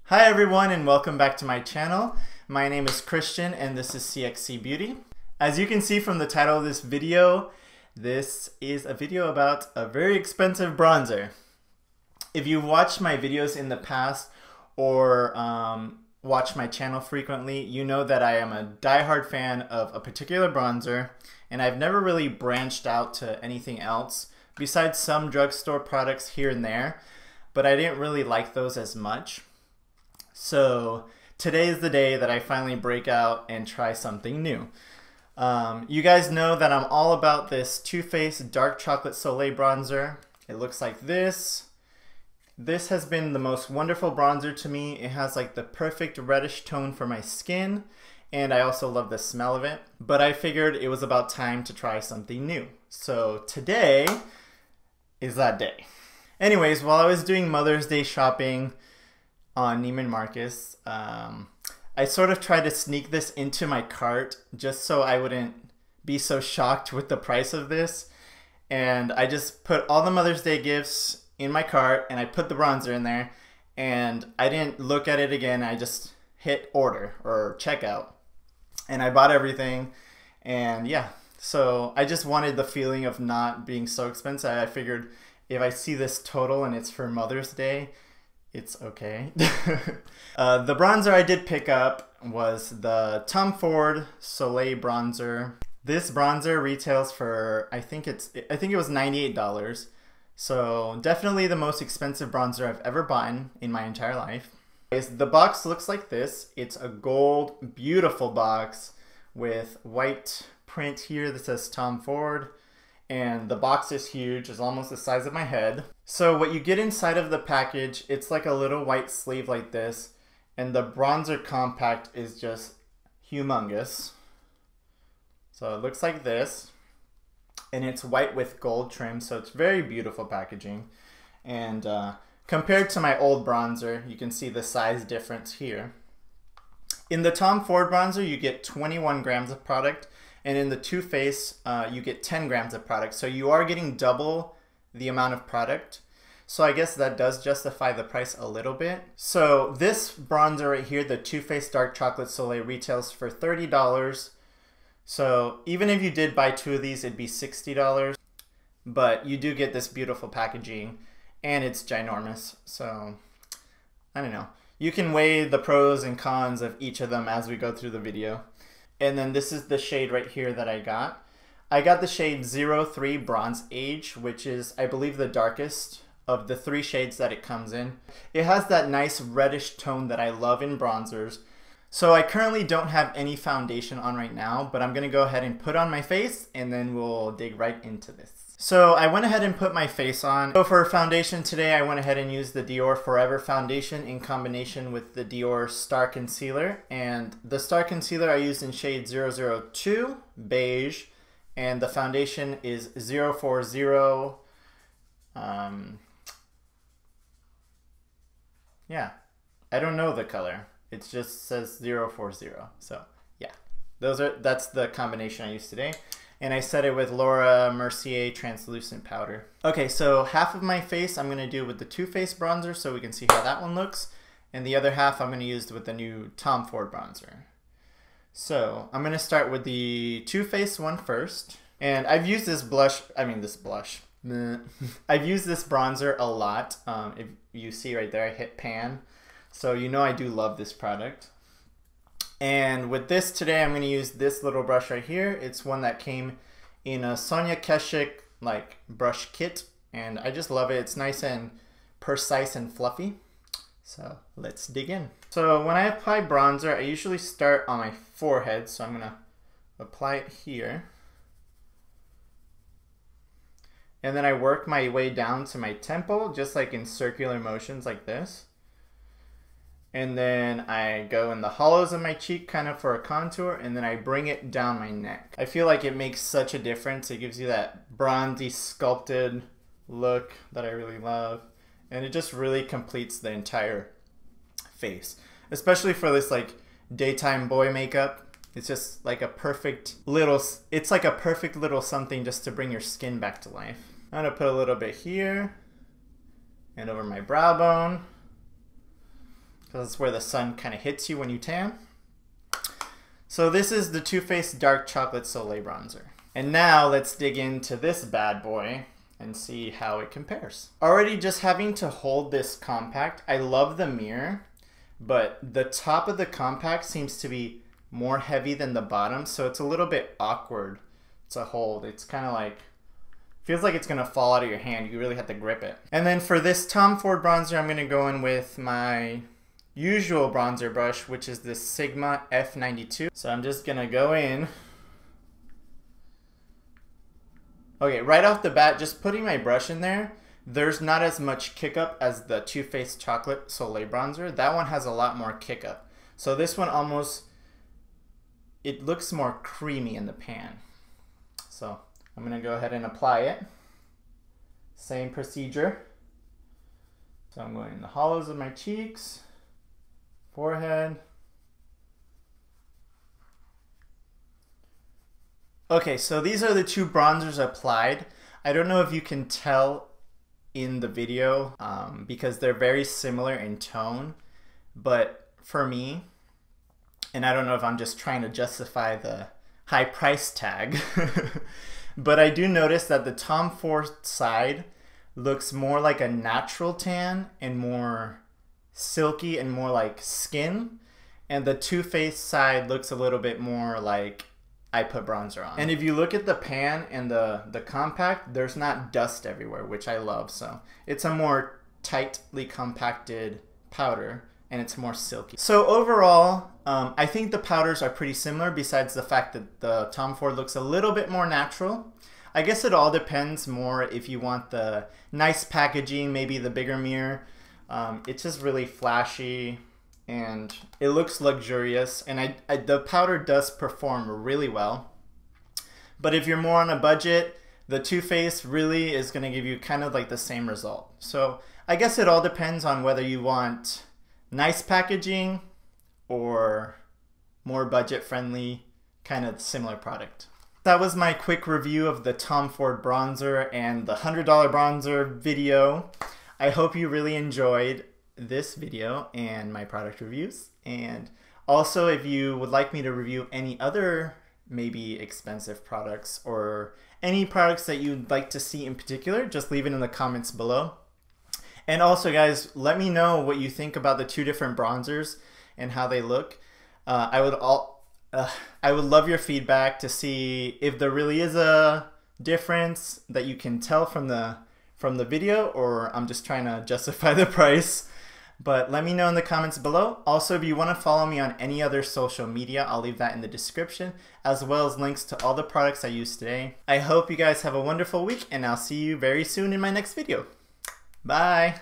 Hi everyone and welcome back to my channel. My name is Christian and this is CXC Beauty. As you can see from the title of this video is a video about a very expensive bronzer. If you've watched my videos in the past or watch my channel frequently, you know that I am a diehard fan of a particular bronzer and I've never really branched out to anything else besides some drugstore products here and there, but I didn't really like those as much. So today is the day that I finally break out and try something new. You guys know that I'm all about this Too Faced Dark Chocolate Soleil bronzer. It looks like this. This has been the most wonderful bronzer to me. It has like the perfect reddish tone for my skin, and I also love the smell of it. But I figured it was about time to try something new. So today is that day. Anyways, while I was doing Mother's Day shopping on Neiman Marcus, I sort of tried to sneak this into my cart just so I wouldn't be so shocked with the price of this. And I just put all the Mother's Day gifts in my cart and I put the bronzer in there and I didn't look at it again. I just hit order or checkout and I bought everything. And yeah, so I just wanted the feeling of not being so expensive. I figured if I see this total and it's for Mother's Day, it's okay. The bronzer I did pick up was the Tom Ford Soleil bronzer. This bronzer retails for, I think it was $98. So definitely the most expensive bronzer I've ever bought in my entire life. The box looks like this. It's a gold, beautiful box with white print here that says Tom Ford. And the box is huge, it's almost the size of my head. So what you get inside of the package, it's like a little white sleeve like this, and the bronzer compact is just humongous. So it looks like this, and it's white with gold trim, so it's very beautiful packaging. And compared to my old bronzer, you can see the size difference here. In the Tom Ford bronzer, you get 21 grams of product. And in the Too Faced, you get 10 grams of product. So you are getting double the amount of product. So I guess that does justify the price a little bit. So this bronzer right here, the Too Faced Dark Chocolate Soleil, retails for $30. So even if you did buy two of these, it'd be $60. But you do get this beautiful packaging and it's ginormous. So I don't know. You can weigh the pros and cons of each of them as we go through the video. And then this is the shade right here that I got. I got the shade 03 Bronze Age, which is, I believe, the darkest of the three shades that it comes in. It has that nice reddish tone that I love in bronzers. So I currently don't have any foundation on right now, but I'm gonna go ahead and put on my face and then we'll dig right into this. So I went ahead and put my face on. So for foundation today, I went ahead and used the Dior Forever foundation in combination with the Dior Star Concealer. And the Star Concealer I used in shade 002 Beige, and the foundation is 040. Yeah, I don't know the color. It just says 040. So yeah, that's the combination I used today. And I set it with Laura Mercier translucent powder. Okay, so half of my face I'm gonna do with the Too Faced bronzer so we can see how that one looks. And the other half I'm gonna use with the new Tom Ford bronzer. So I'm gonna start with the Too Faced one first. And I've used this blush, I've used this bronzer a lot. If you see right there, I hit pan. So you know I do love this product. And with this today, I'm going to use this little brush right here. It's one that came in a Sonia Keshik like brush kit, and I just love it. It's nice and precise and fluffy. So let's dig in. So when I apply bronzer, I usually start on my forehead. So I'm going to apply it here. And then I work my way down to my temple, just like in circular motions like this. And then I go in the hollows of my cheek kind of for a contour, and then I bring it down my neck. I feel like it makes such a difference. It gives you that bronzy sculpted look that I really love. And it just really completes the entire face. Especially for this like daytime boy makeup. It's just like a perfect little, it's like a perfect little something just to bring your skin back to life. I'm gonna put a little bit here and over my brow bone, because that's where the sun kind of hits you when you tan. So this is the Too Faced Dark Chocolate Soleil Bronzer. And now let's dig into this bad boy and see how it compares. Already just having to hold this compact, I love the mirror, but the top of the compact seems to be more heavy than the bottom, so it's a little bit awkward to hold. It's kind of like, feels like it's gonna fall out of your hand. You really have to grip it. And then for this Tom Ford bronzer, I'm gonna go in with my usual bronzer brush, which is this Sigma F92. So I'm just gonna go in. Okay, right off the bat, just putting my brush in there, there's not as much kick up as the Too Faced Chocolate Soleil Bronzer. That one has a lot more kick up. So this one almost, it looks more creamy in the pan. So I'm gonna go ahead and apply it. Same procedure. So I'm going in the hollows of my cheeks, forehead. Okay, so these are the two bronzers applied. I don't know if you can tell in the video because they're very similar in tone, but for me, and I don't know if I'm just trying to justify the high price tag, but I do notice that the Tom Ford side looks more like a natural tan and more silky and more like skin, and the Too Faced side looks a little bit more like I put bronzer on. And if you look at the pan and the compact, there's not dust everywhere, which I love. So it's a more tightly compacted powder and it's more silky. So overall, I think the powders are pretty similar besides the fact that the Tom Ford looks a little bit more natural. I guess it all depends more if you want the nice packaging, maybe the bigger mirror. It's just really flashy and it looks luxurious, and the powder does perform really well. But if you're more on a budget, the Too Faced really is going to give you kind of like the same result. So I guess it all depends on whether you want nice packaging or more budget friendly, kind of similar product. That was my quick review of the Tom Ford bronzer and the $100 bronzer video. I hope you really enjoyed this video and my product reviews. And also, if you would like me to review any other maybe expensive products or any products that you'd like to see in particular, just leave it in the comments below. And also, guys, let me know what you think about the two different bronzers and how they look. I would love your feedback to see if there really is a difference that you can tell from the video, or I'm just trying to justify the price. But let me know in the comments below. Also, if you want to follow me on any other social media, I'll leave that in the description, as well as links to all the products I used today. I hope you guys have a wonderful week, and I'll see you very soon in my next video. Bye!